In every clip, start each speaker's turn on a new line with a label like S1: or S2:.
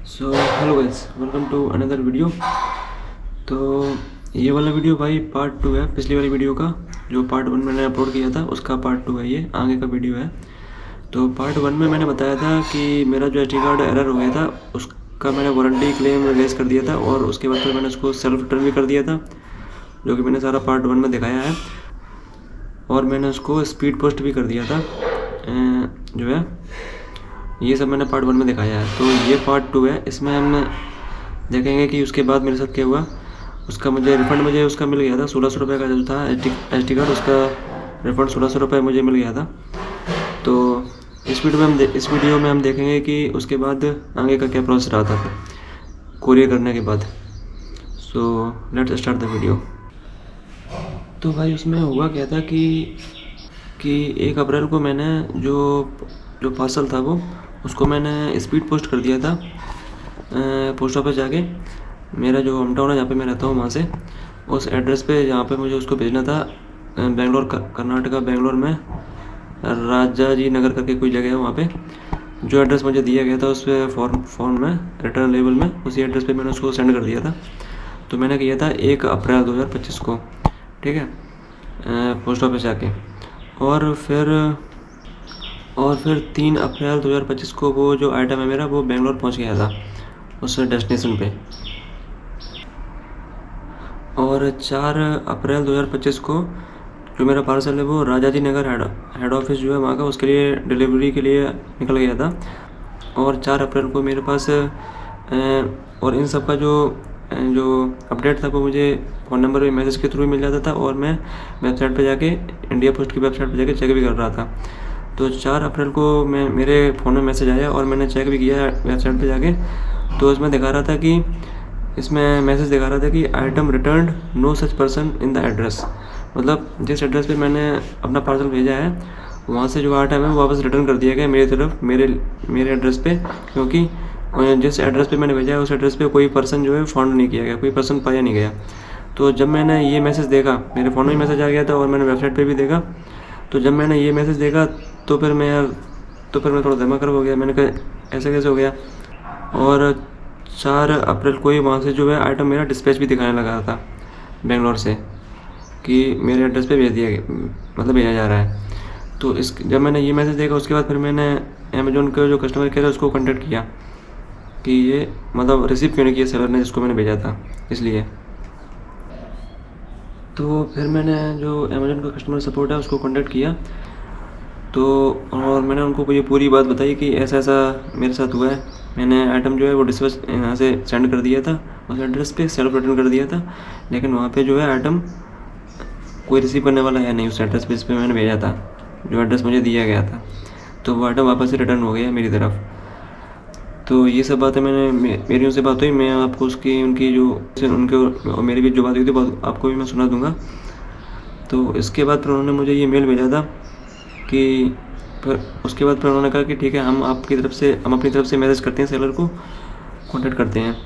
S1: So hello guys, welcome to another video. तो ये वाला वीडियो भाई पार्ट 2 है पिछली वाली वीडियो का। जो पार्ट 1 मैंने अपलोड किया था उसका पार्ट 2 है, ये आगे का वीडियो है। तो पार्ट 1 में मैंने बताया था कि मेरा जो SD कार्ड एरर हो गया था उसका मैंने वारंटी क्लेम रेज कर दिया था और उसके बाद फिर मैंने उसको सेल्फ रिटर्न भी कर दिया था, जो कि मैंने सारा पार्ट 1 में दिखाया है। और मैंने उसको स्पीड पोस्ट भी कर दिया था, जो है ये सब मैंने पार्ट 1 में दिखाया है। तो ये पार्ट 2 है, इसमें हम देखेंगे कि उसके बाद मेरे साथ क्या हुआ। उसका रिफ़ंड उसका मिल गया था 1600 रुपये का जो था SD कार्ड, उसका रिफ़ंड 1600 रुपये मुझे मिल गया था। तो इस वीडियो में हम देखेंगे कि उसके बाद आगे का क्या प्रोसेस रहा था फिर कोरियर करने के बाद। So let's start the video. तो भाई उसमें हुआ क्या था कि 1 अप्रैल को मैंने जो पार्सल था वो उसको मैंने स्पीड पोस्ट कर दिया था पोस्ट ऑफिस जाके। मेरा जो होम टाउन है जहाँ पे मैं रहता हूँ वहाँ से उस एड्रेस पे जहाँ पे मुझे उसको भेजना था, बेंगलोर कर्नाटका बेंगलोर में राजा जी नगर करके कोई जगह है। वहाँ पे जो एड्रेस मुझे दिया गया था उस पर फॉर्म में रिटर्न लेबल में उसी एड्रेस पे मैंने उसको सेंड कर दिया था। तो मैंने किया था 1 अप्रैल 2025 को, ठीक है, पोस्ट ऑफिस जाके। और फिर 3 अप्रैल 2025 को वो जो आइटम है मेरा वो बेंगलोर पहुंच गया था उस डेस्टिनेशन पे। और 4 अप्रैल 2025 को जो मेरा पार्सल है वो राजा जी नगर हेड ऑफिस जो है वहाँ का उसके लिए डिलीवरी के लिए निकल गया था। और 4 अप्रैल को मेरे पास और इन सब का जो अपडेट था वो मुझे फ़ोन नंबर पे मैसेज के थ्रू मिल जाता था और मैं वेबसाइट पे जाके इंडिया पोस्ट की वेबसाइट पे जाके चेक भी कर रहा था। तो 4 अप्रैल को मेरे फ़ोन में मैसेज आया और मैंने चेक भी किया वेबसाइट पे जाके। तो इसमें दिखा रहा था कि इसमें मैसेज दिखा रहा था कि item return no such person in the address. मतलब जिस एड्रेस पे मैंने अपना पार्सल भेजा है वहाँ से जो आइटम है वो वापस रिटर्न कर दिया गया मेरी तरफ, मेरे एड्रेस पे, क्योंकि जिस एड्रेस पे मैंने भेजा है उस एड्रेस पे कोई पर्सन जो है फाउंड नहीं किया गया, कोई पर्सन पाया नहीं गया। तो जब मैंने ये मैसेज देखा, मेरे फ़ोन में मैसेज आ गया था और मैंने वेबसाइट पे भी देखा। तो जब मैंने ये मैसेज देखा तो फिर मैं थोड़ा दिमाग खराब हो गया। मैंने कहा ऐसा कैसे हो गया। और 4 अप्रैल को ही वहाँ से जो है आइटम मेरा डिस्पैच भी दिखाने लगा था बेंगलोर से कि मेरे एड्रेस पे भेजा जा रहा है। तो जब मैंने ये मैसेज देखा उसके बाद फिर मैंने अमेज़ॉन का जो कस्टमर केयर है उसको कॉन्टैक्ट किया कि ये मतलब रिसीव क्यों नहीं किया सेलर ने जिसको मैंने भेजा था, इसलिए। तो फिर मैंने जो अमेज़ॉन का कस्टमर सपोर्ट है उसको कॉन्टैक्ट किया। तो और मैंने उनको ये पूरी बात बताई कि ऐसा मेरे साथ हुआ है। मैंने आइटम जो है वो डिस्पैच यहाँ से सेंड कर दिया था उस एड्रेस पे, सेल्फ रिटर्न कर दिया था, लेकिन वहाँ पे जो है आइटम कोई रिसीव करने वाला है नहीं उस एड्रेस पे जिस पे मैंने भेजा था, जो एड्रेस मुझे दिया गया था। तो वो आइटम वापस से रिटर्न हो गया मेरी तरफ। तो ये सब बातें मेरी उनसे बात हुई, मैं आपको उनके और मेरी भी जो बात हुई थी आपको भी मैं सुना दूंगा। तो इसके बाद फिर उन्होंने मुझे ये मेल भेजा था कि उसके बाद फिर उन्होंने कहा कि ठीक है, हम अपनी तरफ से मैसेज करते हैं, सेलर को कॉन्टैक्ट करते हैं।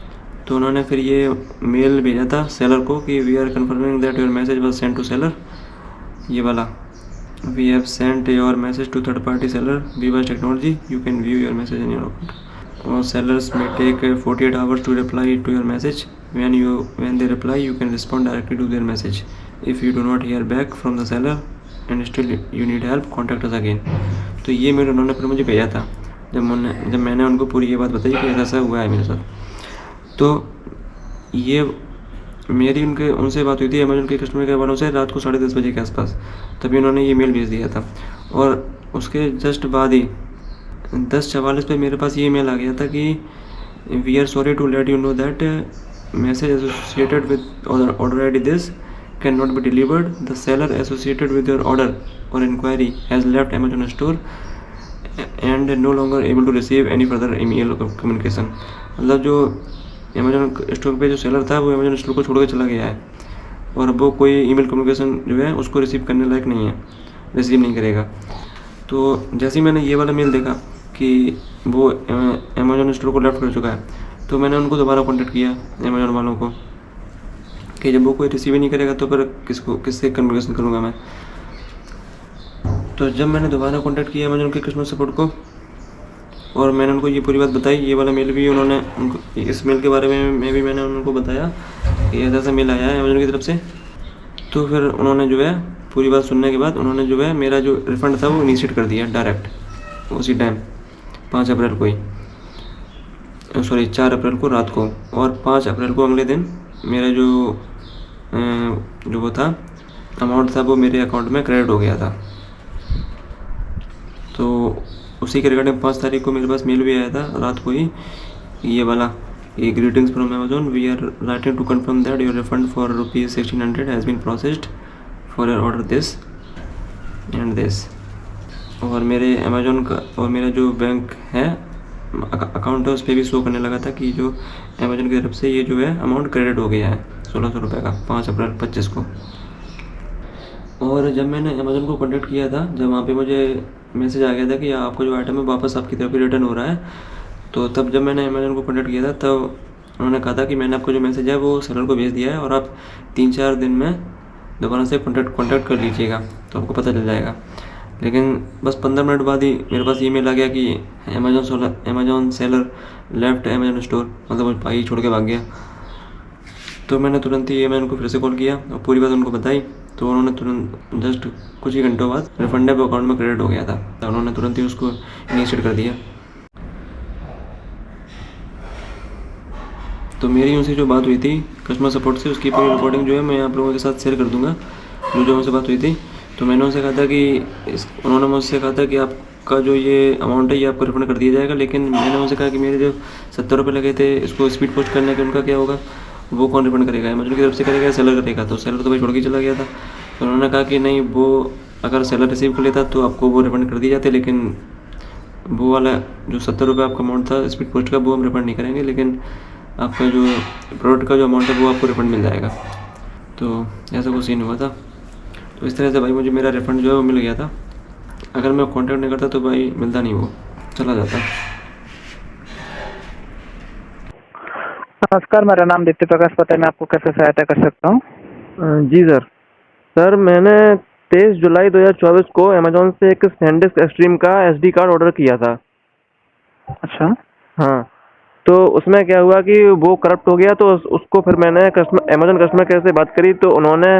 S1: तो उन्होंने फिर ये मेल भेजा था सेलर को कि we are confirming that your message was send to seller, ये वाला, we have sent your message to third party seller weavers technology, you can view your message in your account और sellers may take 48 hours to reply to your message. When they reply you can respond directly to their message. If you do not hear back from the seller and still you need help, contact us again. तो ये मेरे उन्होंने फिर मुझे भेजा था जब मैंने उनको पूरी ये बात बताई कि ऐसा हुआ है मेरे साथ। तो ये मेरी उनसे बात हुई थी अमेज़न के कस्टमर केयर वालों से रात को 10:30 बजे के आसपास, तभी उन्होंने ये मेल भेज दिया था। और उसके जस्ट बाद ही 10:44 पे मेरे पास ये मेल आ गया था कि we are sorry to let you know that message associated with order ID this can not be delivered, the seller associated with your order or inquiry has left Amazon store and no longer able to receive any further email communication. मतलब जो Amazon store पे जो seller था वो Amazon store को छोड़ के चला गया है और वो कोई ईमेल कम्युनिकेशन जो है उसको रिसीव करने लायक नहीं है, रिसीव नहीं करेगा। तो जैसे ही मैंने ये वाला मेल देखा कि वो अमेजोन स्टोर को लेफ्ट कर चुका है, तो मैंने उनको दोबारा कॉन्टैक्ट किया अमेजोन वालों को कि जब वो कोई रिसीव ही नहीं करेगा तो फिर किससे कम्युनिकेशन करूँगा मैं। तो जब मैंने दोबारा कॉन्टैक्ट किया अमेजोन के कस्टमर सपोर्ट को और मैंने उनको ये पूरी बात बताई। ये वाला मेल भी उन्होंने उनको, इस मेल के बारे में भी मैंने उनको बताया कि ऐसा ऐसा मेल आया है अमेजोन की तरफ से। तो फिर उन्होंने जो है पूरी बात सुनने के बाद उन्होंने जो है मेरा जो रिफ़ंड था वो इनिशिएट कर दिया डायरेक्ट उसी टाइम 5 अप्रैल को ही, सॉरी 4 अप्रैल को रात को। और 5 अप्रैल को अगले दिन मेरा जो वो था अमाउंट था वो मेरे अकाउंट में क्रेडिट हो गया था। तो उसी के रिगार्डिंग 5 तारीख को मेरे पास मेल भी आया था रात को ही, ये वाला, ये greetings from Amazon, we are writing to confirm that your refund for ₹1600 has been processed for your order this and this. और मेरे अमेजोन का और मेरा जो बैंक है अकाउंट है उस पर भी शो करने लगा था कि जो अमेजोन की तरफ से ये जो है अमाउंट क्रेडिट हो गया है 1600 रुपये का 5 अप्रैल 25 को। और जब मैंने अमेजोन को कॉन्टैक्ट किया था, जब वहाँ पे मुझे मैसेज आ गया था कि आपका जो आइटम है वापस आपकी तरफ रिटर्न हो रहा है, तो तब जब मैंने अमेजोन को कॉन्टैक्ट किया था तब उन्होंने कहा था कि मैंने आपको जो मैसेज है वो सेलर को भेज दिया है और आप 3-4 दिन में दोबारा से कॉन्टैक्ट कर लीजिएगा तो आपको पता चल जाएगा। लेकिन बस 15 मिनट बाद ही मेरे पास ईमेल आ गया कि Amazon seller left Amazon store, मतलब वो भाई छोड़ के भाग गया। तो मैंने तुरंत ही अमेजोन को फिर से कॉल किया और पूरी बात उनको बताई। तो उन्होंने तुरंत जस्ट कुछ ही घंटों बाद रिफंड अकाउंट में क्रेडिट हो गया था, तो उन्होंने तुरंत ही उसको इनिशिएट कर दिया। तो मेरी उनसे जो बात हुई थी कस्टमर सपोर्ट से, उसकी पूरी रिकॉर्डिंग जो है मैं आप लोगों के साथ शेयर कर दूंगा, जो उनसे बात हुई थी। तो मैंने उनसे कहा था कि उन्होंने मुझसे कहा था कि आपका जो ये अमाउंट है ये आपको रिफंड कर दिया जाएगा। लेकिन मैंने उनसे कहा कि मेरे जो 70 रुपये लगे थे इसको स्पीड पोस्ट करने के, उनका क्या होगा, वो कौन रिफंड करेगा, अमेजोन की तरफ से करेगा या सेलर करेगा। तो सेलर तो भाई छोड़ के चला गया था। तो उन्होंने कहा कि नहीं, वो अगर सेलर रिसीव कर लेता तो आपको वो रिफंड कर दिए जाते, लेकिन वो वाला जो 70 रुपये आपका अमाउंट था स्पीड पोस्ट का वो हम रिफंड नहीं करेंगे, लेकिन आपका जो प्रोडक्ट का जो अमाउंट है वो आपको रिफंड मिल जाएगा। तो ऐसा कुछ सीन हुआ था। तो इस तरह से भाई मुझे मेरा रिफंड जो है वो मिल गया था। अगर मैं कॉन्टैक्ट नहीं करता तो भाई मिलता नहीं, वो चला जाता।
S2: नमस्कार, मेरा नाम दीप्ति प्रकाश पता है, मैं आपको कैसे सहायता कर सकता हूँ?
S1: जी सर मैंने 23 जुलाई 2024 को अमेजोन से एक सैनडिस्क एक्सट्रीम का SD कार्ड ऑर्डर किया था।
S2: अच्छा।
S1: हाँ, तो उसमें क्या हुआ कि वो करप्ट हो गया। तो उसको फिर मैंने अमेजोन कस्टमर केयर से बात करी, तो उन्होंने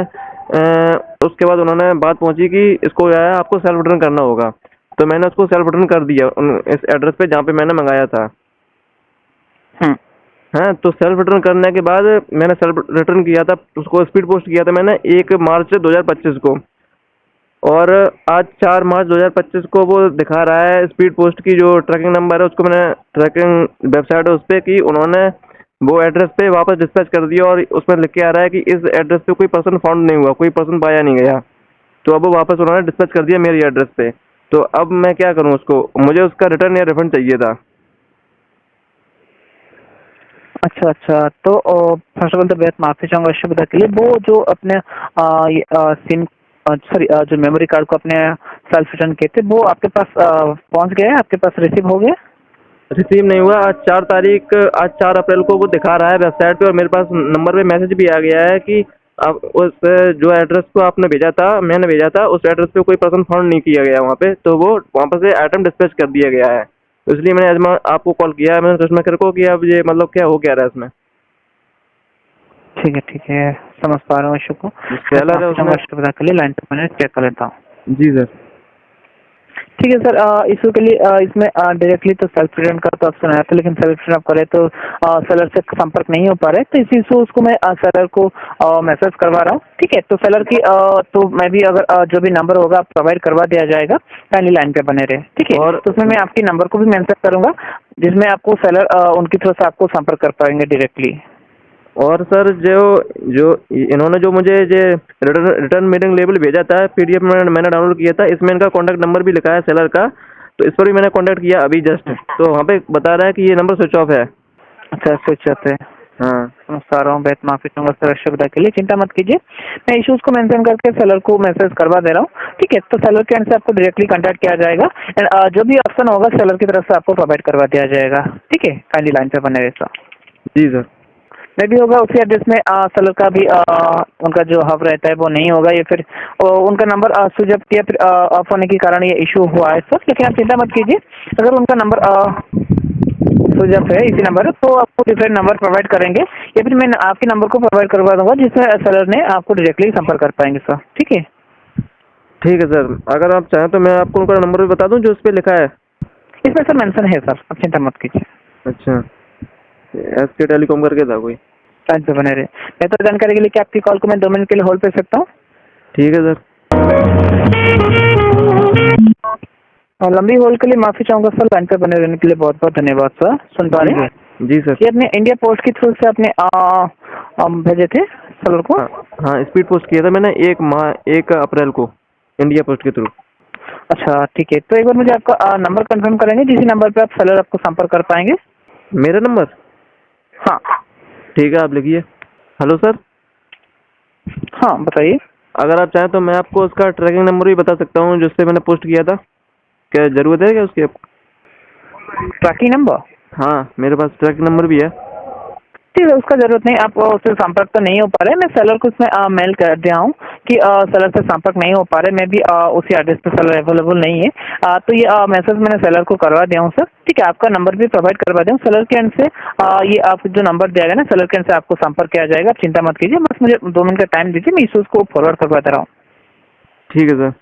S1: उसके बाद उन्होंने बात पहुंची कि इसको जो है आपको सेल्फ रिटर्न करना होगा। तो मैंने उसको सेल्फ रिटर्न कर दिया इस एड्रेस पे जहाँ पे मैंने मंगाया था। हाँ, तो सेल्फ रिटर्न करने के बाद मैंने सेल्फ रिटर्न किया था, उसको स्पीड पोस्ट किया था मैंने 1 मार्च 2025 को। और आज 4 मार्च 2025 को वो दिखा रहा है स्पीड पोस्ट की जो ट्रैकिंग नंबर है, उसको मैंने ट्रैकिंग वेबसाइट है उस पर कि उन्होंने वो एड्रेस पे वापस डिस्पैच कर दिया। और उसमें लिख के आ रहा है कि इस एड्रेस पे कोई पर्सन फाउंड नहीं हुआ, कोई पर्सन पाया नहीं गया। तो अब वो वापस उन्होंने डिस्पैच कर दिया मेरी एड्रेस पे। तो अब मैं क्या करूँ उसको, मुझे उसका रिटर्न या रिफंड चाहिए था।
S2: अच्छा, तो फर्स्ट ऑफ ऑल तो बहुत माफी चाहूंगा शुभता के लिए। वो जो अपने सिम जो मेमोरी कार्ड को अपने सेल्फ रिटर्न किए थे वो आपके पास पहुंच गया है, आपके पास रिसीव हो गया?
S1: रिसीव नहीं हुआ। आज 4 अप्रैल को वो दिखा रहा है वेबसाइट पे, और मेरे पास नंबर पे मैसेज भी आ गया है कि आप उस जो एड्रेस को आपने भेजा था, मैंने भेजा था, उस एड्रेस पे कोई पर्सन फाउंड नहीं किया गया वहाँ पे। तो वो वहाँ पर से आइटम डिस्पैच कर दिया गया है। तो इसलिए मैंने आज आपको कॉल किया है, मैंने कस्टमर केयर को, कि अब ये मतलब क्या हो क्या रहा है इसमें।
S2: ठीक है, समझ पा रहा हूँ इशू को।
S1: सेलर है उसमें।
S2: के लिए लाइन पे मैंने चेक कर लेता हूँ।
S1: जी सर।
S2: ठीक है सर, इशू के लिए इसमें डायरेक्टली तो सेल्फ रिटर्न का तो ऑप्शन आया था, लेकिन सेल्फ रिटर्न आप करें तो सेलर से संपर्क नहीं हो पा रहे। तो इस इशू उसको मैं सेलर को मैसेज करवा रहा हूँ। ठीक है, तो सेलर की तो मैं भी अगर जो भी नंबर होगा प्रोवाइड करवा दिया जाएगा, पहली लाइन पे बने रहे। ठीक है, और तो उसमें मैं आपके नंबर को भी मेंशन करूंगा जिसमें आपको सेलर उनकी तरफ से आपको संपर्क कर पाएंगे डायरेक्टली।
S1: और सर जो इन्होंने जो मुझे रिटर्न मीटिंग लेबल भेजा था PDF में मैंने डाउनलोड किया था, इसमें इनका कॉन्टैक्ट नंबर भी लिखा है सेलर का। तो इस पर भी मैंने कॉन्टैक्ट किया अभी जस्ट, तो वहाँ पे बता रहा है कि ये नंबर स्विच ऑफ है।
S2: अच्छा, स्विच ऑफ है।
S1: हाँ,
S2: समझ पा रहा हूँ, बहुत माफी चाहूंगा सर असुविधा के लिए। चिंता मत कीजिए, मैं इश्यूज को मेंशन करके सेलर को मैसेज करवा दे रहा हूँ। ठीक है, तो सेलर के एंड से आपको डायरेक्टली कांटेक्ट किया जाएगा एंड जो भी ऑप्शन होगा सेलर की तरफ से आपको प्रोवाइड करवा दिया जाएगा। ठीक है, काइंडली लाइन पे बने रहे सर।
S1: जी सर।
S2: मे भी होगा उसी एड्रेस में सेलर का भी उनका जो हब रहता है वो नहीं होगा, या फिर उनका नंबर स्विच ऑफ किया, फिर ऑफ होने के कारण ये इशू हुआ है सर। लेकिन आप चिंता मत कीजिए, अगर उनका नंबर स्विच ऑफ है इसी नंबर तो आपको डिफरेंट नंबर प्रोवाइड करेंगे, या फिर मैं आपके नंबर को प्रोवाइड करवा दूंगा जिसमें सेलर ने आपको डायरेक्टली संपर्क कर पाएंगे सर। ठीक है?
S1: ठीक है सर, अगर आप चाहें तो मैं आपको उनका नंबर भी बता दूं जो उस पर लिखा है।
S2: इसमें सर मेंशन है सर, आप चिंता मत कीजिए।
S1: अच्छा, SK टेलीकॉम करके था कोई।
S2: लाइन पे बने रहे। मैं तो जानकारी के लिए कि आपकी कॉल को मैं 2 मिनट के लिए होल्ड पे सकता हूँ?
S1: ठीक है सर।
S2: और लंबी होल्ड के लिए माफी चाहूंगा सर, लाइन पे बने रहने के लिए बहुत बहुत धन्यवाद सर। सुन पा रहे हैं?
S1: जी सर।
S2: ये अपने इंडिया पोस्ट के थ्रू से अपने भेजे थे सेलर को?
S1: हाँ, स्पीड पोस्ट किया था मैंने 1 अप्रैल को इंडिया पोस्ट के थ्रू।
S2: अच्छा ठीक है, तो एक बार मुझे आपका नंबर कंफर्म करेंगे जिस नंबर पे आप सेलर आपको संपर्क कर पाएंगे?
S1: मेरा नंबर?
S2: हाँ
S1: ठीक है, आप लिखिए। Hello sir.
S2: हाँ बताइए।
S1: अगर आप चाहें तो मैं आपको उसका ट्रैकिंग नंबर भी बता सकता हूँ जिससे मैंने पोस्ट किया था। क्या जरूरत है क्या उसकी?
S2: Tracking number?
S1: हाँ, मेरे पास ट्रैकिंग नंबर भी है।
S2: ठीक है, उसका जरूरत नहीं, आप उससे संपर्क तो नहीं हो पा रहे। मैं सेलर को उसमें मेल कर दिया हूँ कि सेलर से संपर्क नहीं हो पा रहे, मैं भी उसी एड्रेस पे सेलर अवेलेबल नहीं है। तो ये मैसेज मैंने सेलर को करवा दिया हूँ सर। ठीक है, आपका नंबर भी प्रोवाइड करवा दिया हूँ सेलर के एंड से। ये आप जो नंबर दिया गया ना सेलर के एंड से आपको संपर्क किया जाएगा, आप चिंता मत कीजिए, बस मुझे 2 मिनट का टाइम दीजिए, मैं इशूज़ को फॉरवर्ड करवा दे रहा हूँ।
S1: ठीक है सर।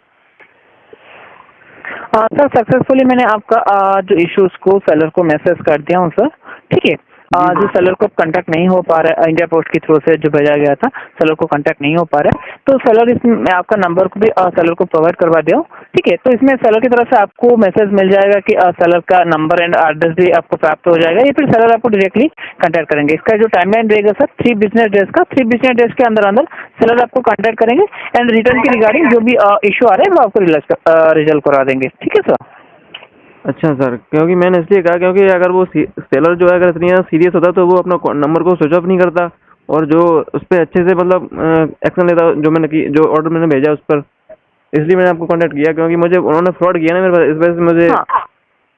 S2: सर सक्सेसफुली मैंने आपका जो इश्यूज को सेलर को मैसेज कर दिया हूँ सर। ठीक है, जो सेलर को कांटेक्ट नहीं हो पा रहा है इंडिया पोस्ट के थ्रू से जो भेजा गया था, सेलर को कांटेक्ट नहीं हो पा रहा है, तो सेलर इसमें आपका नंबर को भी सेलर को प्रोवाइड करवा दिया हूँ। ठीक है, तो इसमें सेलर की तरफ से आपको मैसेज मिल जाएगा कि सेलर का नंबर एंड एड्रेस भी आपको प्राप्त हो जाएगा, या फिर सेलर आपको डायरेक्टली कांटेक्ट करेंगे। इसका जो टाइमलाइन रहेगा सर 3 बिजनेस डेज का, 3 बिजनेस डेज के अंदर अंदर सेलर आपको कांटेक्ट करेंगे एंड रिटर्न के रिगार्डिंग जो भी इशू आ रहा है वो आपको रिजल्व करा देंगे। ठीक है सर?
S1: अच्छा सर, क्योंकि मैंने इसलिए कहा क्योंकि अगर वो सेलर जो है अगर इतनी ज़्यादा सीरियस होता तो वो अपना नंबर को स्विच ऑफ नहीं करता और जो उस पर अच्छे से मतलब एक्शन लेता जो ऑर्डर मैंने भेजा उस पर। इसलिए मैंने आपको कांटेक्ट किया क्योंकि मुझे उन्होंने फ्रॉड किया ना मेरे पास, इस वजह से मुझे।
S2: हाँ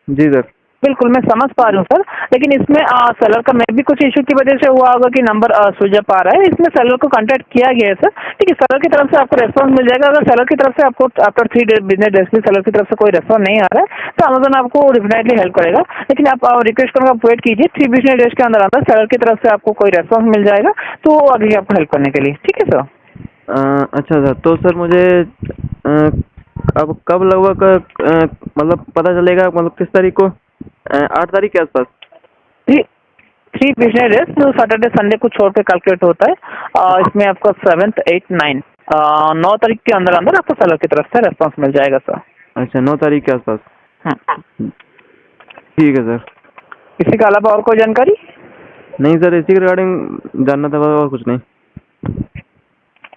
S1: जी सर।
S2: बिल्कुल, मैं समझ पा रहा हूँ सर, लेकिन इसमें सेलर का मैं भी कुछ इशू की वजह से हुआ होगा कि नंबर स्विच ऑफ आ रहा है। इसमें सेलर को कांटेक्ट किया गया है सर। ठीक है, सेलर की तरफ से आपको रेस्पॉन्स मिल जाएगा। अगर सेलर की तरफ से आपको आफ्टर 3 बिजनेस डेज में सेलर की तरफ से कोई रेस्पॉन्स नहीं आ रहा है तो अमेजन आपको डेफिनेटली हेल्प करेगा। लेकिन आप रिक्वेस्ट करूँगा, आप वेट कीजिए, 3 बिजनेस डेज के अंदर अंदर सेलर की तरफ से आपको कोई रेस्पॉन्स मिल जाएगा तो आगे आपको हेल्प करने के लिए। ठीक है सर?
S1: अच्छा सर, तो सर मुझे अब कब लगभग मतलब पता चलेगा, मतलब किस तारीख को? 8 तारीख के आसपास?
S2: 3 बिजनेस डेज जो सैटरडे संडे को छोड़ के कैलकुलेट होता है। इसमें आपको 7th 8th 9 9 तारीख के अंदर अंदर आपको सेलर की तरफ से रेस्पॉन्स मिल जाएगा सर।
S1: अच्छा, 9 तारीख के आसपास। ठीक है सर।
S2: इसी के अलावा और कोई जानकारी?
S1: नहीं सर, इसी के रिगार्डिंग जानना था बस, और कुछ नहीं।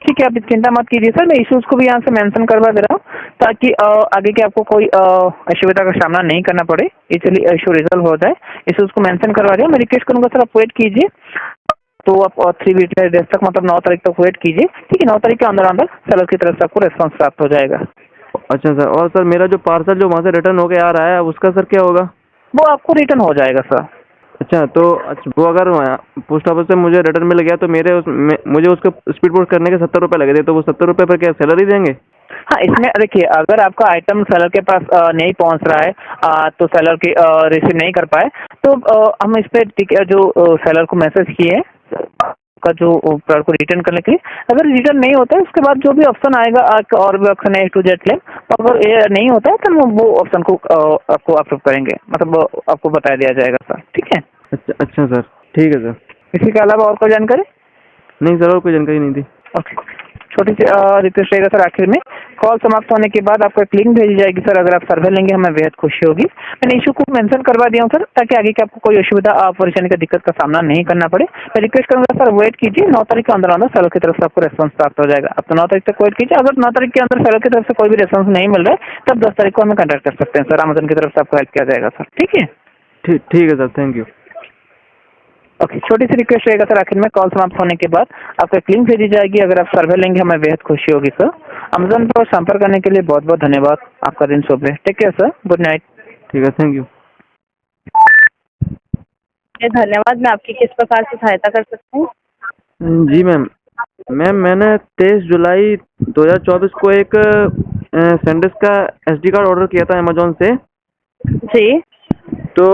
S2: ठीक है, आप चिंता मत कीजिए सर, मैं इश्यूज को भी यहाँ से मेंशन करवा दे रहा हूँ ताकि आगे के आपको कोई असुविधा का सामना नहीं करना पड़े, इसलिए इशू रिजल्व हो जाए। इश्यूज को मेंशन करवा दिया। मैं रिक्वेस्ट करूँगा सर आप वेट कीजिए, तो आप 3 बिजनेस डेज तक मतलब 9 तारीख तक वेट कीजिए। ठीक है, 9 तारीख के अंदर अंदर सेलर की तरफ से आपको रेस्पॉन्स प्राप्त हो जाएगा।
S1: अच्छा सर, और सर मेरा जो पार्सल जो वहाँ से रिटर्न होके आ रहा है उसका सर क्या होगा?
S2: वो आपको रिटर्न हो जाएगा सर।
S1: अच्छा, तो वो अगर पोस्ट ऑफिस से मुझे रिटर्न मिल गया तो मुझे उसको स्पीड पोस्ट करने के 70 रुपये लगे थे, तो वो 70 रुपये पर क्या सेलर ही देंगे?
S2: हाँ, इसमें देखिए, अगर आपका आइटम सेलर के पास नहीं पहुंच रहा है तो सेलर की रिसीव नहीं कर पाए तो हम इस पे जो सेलर को मैसेज किए का जो प्रोडक्ट को रिटर्न करने के लिए, अगर रिटर्न नहीं होता है उसके बाद जो भी ऑप्शन आएगा और भी ऑप्शन है A to Z क्लेम, अगर ये नहीं होता है तो हम वो ऑप्शन को आपको अप्रूव करेंगे, मतलब आपको बता दिया जाएगा सर। ठीक है?
S1: अच्छा सर, ठीक है सर।
S2: इसी के अलावा और कोई जानकारी?
S1: नहीं सर, और कोई जानकारी नहीं थी।
S2: ओके, छोटी सी रिक्वेस्ट रहेगा सर, आखिर में कॉल समाप्त होने के बाद आपको एक लिंक भेजी जाएगी सर, अगर आप सर्वे लेंगे हमें बेहद खुशी होगी। मैंने इशू को मेंशन करवा दिया हूँ सर ताकि आगे के आपको कोई असुविधा परेशानी का दिक्कत का सामना नहीं करना पड़े। मैं रिक्वेस्ट करूँगा सर वेट कीजिए, 9 तारीख के अंदर अंदर सेलर की तरफ से आपको रेस्पॉन्स प्राप्त हो जाएगा। अब तो 9 तारीख तक वेट कीजिए, अगर 9 तारीख के अंदर सेलर की तरफ से कोई भी रेस्पॉन्स नहीं मिल रहा है तब 10 तारीख को हमें कॉन्टैक्ट कर सकते हैं सर, अमेजन की तरफ से आपको हेल्प किया जाएगा सर। ठीक है?
S1: ठीक है सर, थैंक यू।
S2: ओके, छोटी सी रिक्वेस्ट रहेगा सर, आखिर में कॉल समाप्त होने के बाद आपको एक लिंक भेजी जाएगी, अगर आप सर्वे लेंगे हमें बेहद खुशी होगी सर। अमेजन पर संपर्क करने के लिए बहुत बहुत धन्यवाद। आपका दिन शुभ रहे। Take care sir, good night.
S1: ठीक है, थैंक यू।
S3: लिए धन्यवाद। मैं आपकी किस प्रकार से सहायता कर सकती हूँ?
S1: जी मैम। मैम मैंने 23 जुलाई 2024 को एक सैंडिस्क का एसडी कार्ड ऑर्डर किया था अमेजोन से।
S3: जी।
S1: तो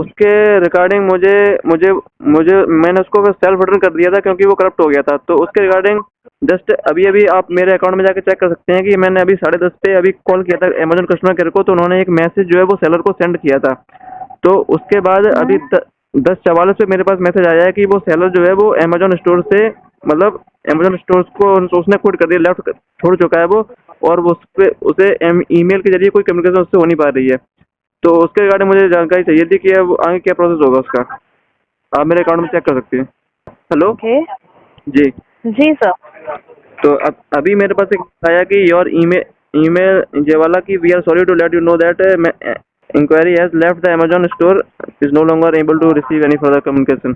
S1: उसके रिगार्डिंग मुझे मुझे मुझे मैंने उसको सेल्फ रिटर्न कर दिया था क्योंकि वो करप्ट हो गया था। तो उसके रिगार्डिंग जस्ट अभी अभी आप मेरे अकाउंट में जाकर चेक कर सकते हैं कि मैंने अभी 10:30 पे अभी कॉल किया था अमेजोन कस्टमर केयर को। तो उन्होंने एक मैसेज जो है वो सेलर को सेंड किया था। तो उसके बाद अभी 10:44 पे मेरे पास मैसेज आया है कि वो सेलर जो है वो अमेजोन स्टोर से मतलब अमेजोन स्टोर को उसने क्विट कर दिया, लेफ्ट छोड़ चुका है वो। और वो उसे ईमेल के जरिए कोई कम्युनिकेशन उससे हो नहीं पा रही है। तो उसके रिगार्डिंग मुझे जानकारी चाहिए थी कि अब आगे क्या प्रोसेस होगा उसका। आप मेरे अकाउंट में चेक कर सकते हैं। हेलो।
S3: ओके।
S1: जी।
S3: जी सर।
S1: तो अब अभी मेरे पास एक आया कि योर ईमेल ये वाला कि we are sorry to let you know that inquiry has left the Amazon store is no longer able to receive any further communication.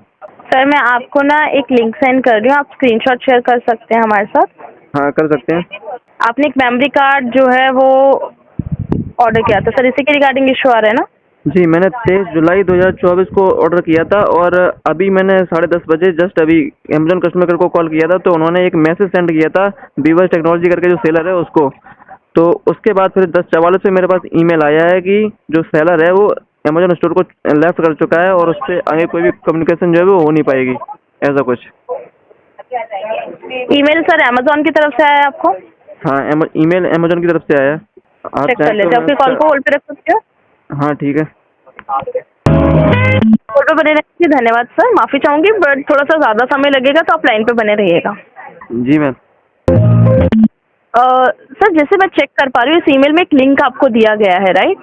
S3: Sir मैं आपको ना एक लिंक सेंड कर रही हूँ, आप स्क्रीनशॉट शेयर कर सकते हैं हमारे साथ।
S1: हाँ कर सकते हैं।
S3: आपने एक मेमोरी कार्ड जो है वो ऑर्डर किया था सर, इसी के रिगार्डिंग इशू आ रहा है ना?
S1: जी मैंने 23 जुलाई 2024 को ऑर्डर किया था और अभी मैंने 10:30 बजे जस्ट अभी अमेजोन कस्टमर केयर को कॉल किया था। तो उन्होंने एक मैसेज सेंड किया था बीवर्स टेक्नोलॉजी करके जो सेलर है उसको। तो उसके बाद फिर 10:44 पे मेरे पास ईमेल आया है कि जो सेलर है वो अमेजोन स्टोर को लेफ्ट कर चुका है और उससे आगे कोई भी कम्युनिकेशन जो है वो हो नहीं पाएगी, ऐसा कुछ।
S3: ईमेल सर अमेजोन की तरफ से आया है आपको?
S1: हाँ ईमेल अमेजोन की तरफ से आया है। आप
S3: चेक कर लेते हैं, आपकी कॉल को होल्ड पे रख सकते हो?
S1: हाँ ठीक है।
S3: होल्ड पे बने रहने के लिए धन्यवाद सर। माफ़ी चाहूँगी बट थोड़ा सा ज़्यादा समय लगेगा तो आप लाइन पे बने रहिएगा।
S1: जी मैम।
S3: सर जैसे मैं चेक कर पा रही हूँ इस ईमेल में एक लिंक आपको दिया गया है, राइट?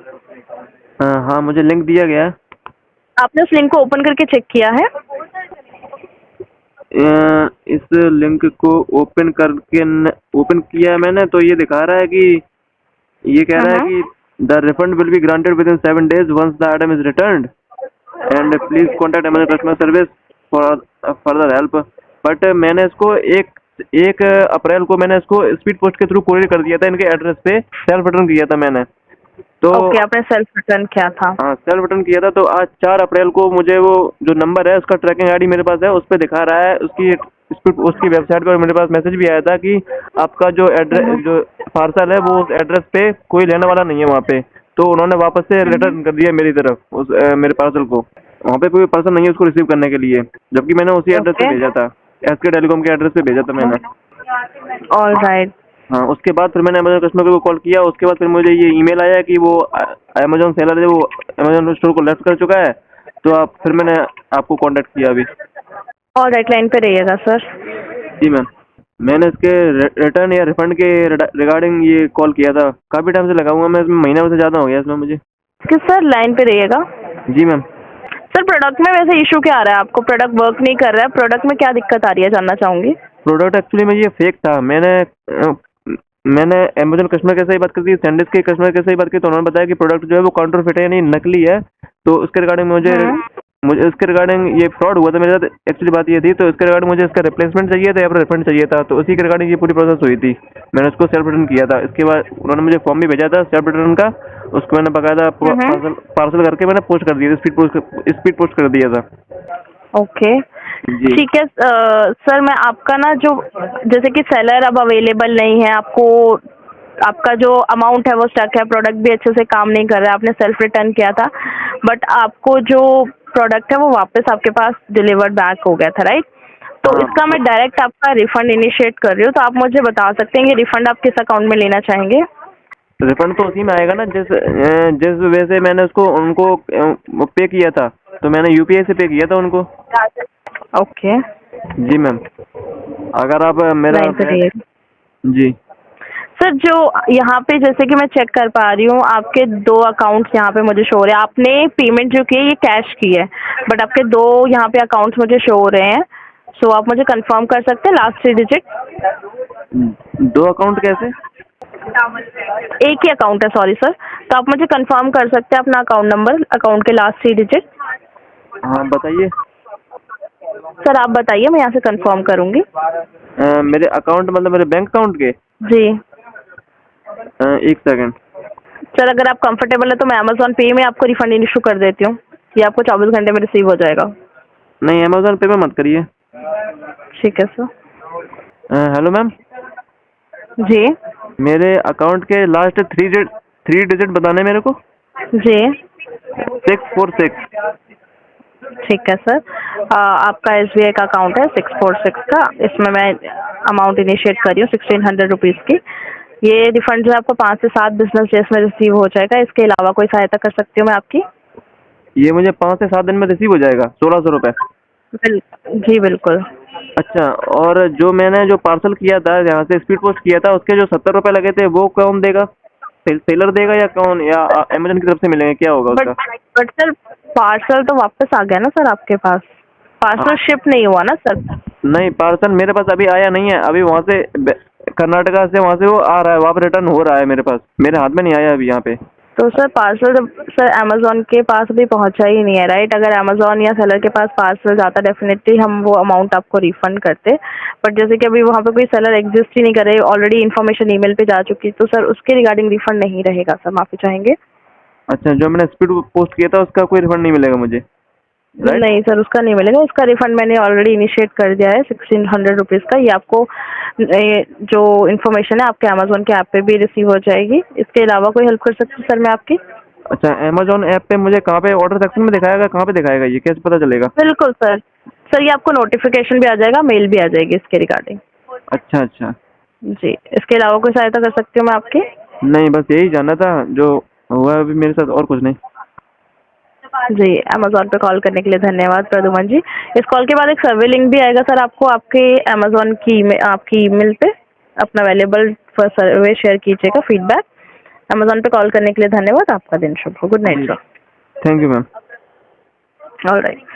S1: हाँ मुझे लिंक दिया गया है।
S3: आपने उस लिंक को ओपन करके चेक किया है?
S1: इस लिंक को ओपन किया है मैंने। तो ये दिखा रहा है कि ये कह रहा है कि the refund will be granted within 7 days once the item is returned and please contact Amazon customer service for further help. But मैंने इसको एक अप्रैल को मैंने इसको स्पीड पोस्ट के थ्रू कोरियर कर दिया था इनके एड्रेस पे, सेल्फ रिटर्न किया था मैंने। तो
S3: ओके, आपने सेल्फ रिटर्न किया था।
S1: हाँ सेल्फ रिटर्न किया था। तो आज 4 अप्रैल को मुझे वो जो नंबर है उसका ट्रैकिंग आईडी मेरे पास है, उस पर दिखा रहा है उसकी वेबसाइट पर मेरे पास मैसेज भी आया था कि आपका जो एड्रेस जो पार्सल है वो उस एड्रेस पे कोई लेने वाला नहीं है वहाँ पे। तो उन्होंने वापस से रिटर्न कर दिया मेरी तरफ उस मेरे पार्सल को। वहाँ पे कोई पर्सन नहीं है उसको रिसीव करने के लिए, जबकि मैंने उसी एड्रेस पे भेजा था, SK टेलीकॉम के एड्रेस पे भेजा था मैंने।
S3: All right.
S1: हाँ उसके बाद फिर मैंने अमेजोन कस्टमर को कॉल किया। उसके बाद फिर मुझे ये ईमेल आया कि वो अमेजोन सेलर है वो अमेजोन स्टोर को लेफ्ट कर चुका है। तो फिर मैंने आपको कांटेक्ट किया अभी।
S3: ऑल राइट, लाइन पे रहिएगा सर।
S1: जी मैम। मैंने इसके रिटर्न या रिफंड के रिगार्डिंग ये कॉल किया था। काफ़ी टाइम से लगाऊंगा मैं इसमें, महीना से ज़्यादा हो गया इसमें मुझे।
S3: किस सर, लाइन पे रहिएगा।
S1: जी मैम।
S3: सर प्रोडक्ट में वैसे इशू क्या आ रहा है आपको? प्रोडक्ट वर्क नहीं कर रहा है, प्रोडक्ट में क्या दिक्कत आ रही है जानना चाहूँगी।
S1: प्रोडक्ट एक्चुअली में ये फेक था। मैंने अमेजोन कस्टमर केयर से ही बात की थी, सैंडिस्क के कस्टमर केयर से ही बात की। तो उन्होंने बताया कि प्रोडक्ट जो है वो काउंटरफिट है यानी नकली है। तो उसके रिगार्डिंग मुझे इसके रिगार्डिंग ये फ्रॉड हुआ था मेरे साथ। एक्चुअली बात ये थी, तो इसके रिगार्डिंग मुझे इसका रिप्लेसमेंट चाहिए था या फिर रिफंड चाहिए था। तो उसी के रिगार्डिंग ये पूरी प्रोसेस हुई थी। मैंने उसको सेल्फ रिटर्न किया था। इसके बाद उन्होंने मुझे फॉर्म भी भेजा था सेल्फ रिटर्न का, उसको मैंने बकायदा पार्सल करके मैंने पोस्ट कर दिया था, स्पीड पोस्ट कर दिया था।
S3: ओके ठीक है सर। मैं आपका ना जो जैसे कि सेलर अब अवेलेबल नहीं है, आपका जो अमाउंट है वो स्टक है, प्रोडक्ट भी अच्छे से काम नहीं कर रहा है, आपने सेल्फ रिटर्न किया था बट आपको जो प्रोडक्ट है वो वापस आपके पास डिलीवर्ड बैक हो गया था, राइट? तो इसका मैं डायरेक्ट आपका रिफंड इनिशिएट कर रही हूँ। तो आप मुझे बता सकते हैं कि रिफंड आप किस अकाउंट में लेना चाहेंगे?
S1: रिफंड तो उसी में आएगा ना जिस वजह से मैंने उनको पे किया था। तो मैंने यूपीआई से पे किया था उनको।
S3: ओके
S1: जी मैम। अगर आप मेरा जी
S3: सर, जो यहाँ पे जैसे कि मैं चेक कर पा रही हूँ आपके 2 अकाउंट्स यहाँ पे मुझे शो हो रहे हैं। आपने पेमेंट जो की है ये कैश की है बट आपके 2 यहाँ पे अकाउंट्स मुझे शो हो रहे हैं। सो आप मुझे कंफर्म कर सकते हैं लास्ट 3 डिजिट?
S1: 2 अकाउंट कैसे?
S3: एक ही अकाउंट है, सॉरी सर। तो आप मुझे कंफर्म कर सकते हैं अपना अकाउंट नंबर, अकाउंट के लास्ट 3 डिजिट?
S1: हाँ बताइए
S3: सर, आप बताइए, मैं यहाँ से कंफर्म करूँगी।
S1: मेरे अकाउंट मतलब मेरे बैंक अकाउंट के?
S3: जी।
S1: 1 सेकंड
S3: सर, अगर आप कंफर्टेबल है तो मैं अमेजोन पे में आपको रिफंड इशू कर देती हूँ, ये आपको 24 घंटे में रिसीव हो जाएगा।
S1: नहीं, अमेजोन पे में मत करिए।
S3: ठीक है सर।
S1: हेलो मैम,
S3: जी
S1: मेरे अकाउंट के लास्ट थ्री डिजिट बताने मेरे को।
S3: जी
S1: 646।
S3: ठीक है सर। आपका SBI का अकाउंट है 646 का, इसमें मैं अमाउंट इनिशिएट कर रही हूँ 1600 रुपीज़ की। ये रिफंड जो है आपको 5 से 7 बिजनेस डेज में रिसीव हो जाएगा। इसके अलावा कोई सहायता कर सकती हूँ मैं आपकी?
S1: ये मुझे 5 से 7 दिन में रिसीव हो जाएगा 1600 रुपये।
S3: जी बिल्कुल।
S1: अच्छा, और जो मैंने जो पार्सल किया था यहाँ से स्पीड पोस्ट किया था, उसके जो 70 रुपये लगे थे वो कौन देगा? सेलर देगा या कौन, या अमेजन की तरफ से मिलेंगे, क्या होगा उसका?
S3: बट सर पार्सल तो वापस आ गया ना सर आपके पास, पार्सल शिप नहीं हुआ ना सर।
S1: नहीं, पार्सल मेरे पास अभी आया नहीं है। अभी वहाँ से कर्नाटका से वहाँ से वो आ रहा है, वापस रिटर्न हो रहा है मेरे पास, मेरे हाथ में नहीं आया अभी यहाँ पे।
S3: तो सर पार्सल सर अमेजोन के पास भी पहुंचा ही नहीं है, राइट? अगर अमेजोन या सेलर के पास पार्सल जाता डेफिनेटली हम वो अमाउंट आपको रिफंड करते, बट जैसे कि अभी वहाँ पे कोई सेलर एग्जिस्ट ही नहीं कर रहे, ऑलरेडी इन्फॉर्मेशन ईमेल पे जा चुकी, तो सर उसके रिगार्डिंग रिफंड नहीं रहेगा सर, माफ़ी चाहेंगे।
S1: अच्छा, जो मैंने स्पीड पोस्ट किया था उसका कोई रिफंड नहीं मिलेगा मुझे? Right?
S3: नहीं सर उसका नहीं मिलेगा, उसका रिफंड मैंने ऑलरेडी इनिशिएट कर दिया है 1600 रुपीज़ का। ये आपको जो इन्फॉर्मेशन है आपके अमेजोन के ऐप पे भी रिसीव हो जाएगी। इसके अलावा कोई हेल्प कर सकती हूँ सर मैं आपकी?
S1: अच्छा, अमेजोन ऐप पे मुझे कहाँ पे ऑर्डर सेक्शन में दिखाएगा, कहाँ पे दिखाएगा, ये कैसे पता चलेगा?
S3: बिल्कुल सर, सर ये आपको नोटिफिकेशन भी आ जाएगा, मेल भी आ जाएगी इसके रिगार्डिंग।
S1: अच्छा अच्छा।
S3: जी, इसके अलावा कोई सहायता कर सकती हूँ मैं आपकी?
S1: नहीं, बस यही जानना था जो हुआ अभी मेरे साथ, और कुछ नहीं।
S3: जी, अमेजोन पे कॉल करने के लिए धन्यवाद प्रद्युमन जी। इस कॉल के बाद एक सर्वे लिंक भी आएगा सर आपको आपके अमेजोन की आपकी ईमेल पे। अपना वैल्यूएबल सर्वे शेयर कीजिएगा, फीडबैक। अमेजोन पे कॉल करने के लिए धन्यवाद। आपका दिन शुभ हो। Good night sir.
S1: Thank you ma'am.
S3: All right.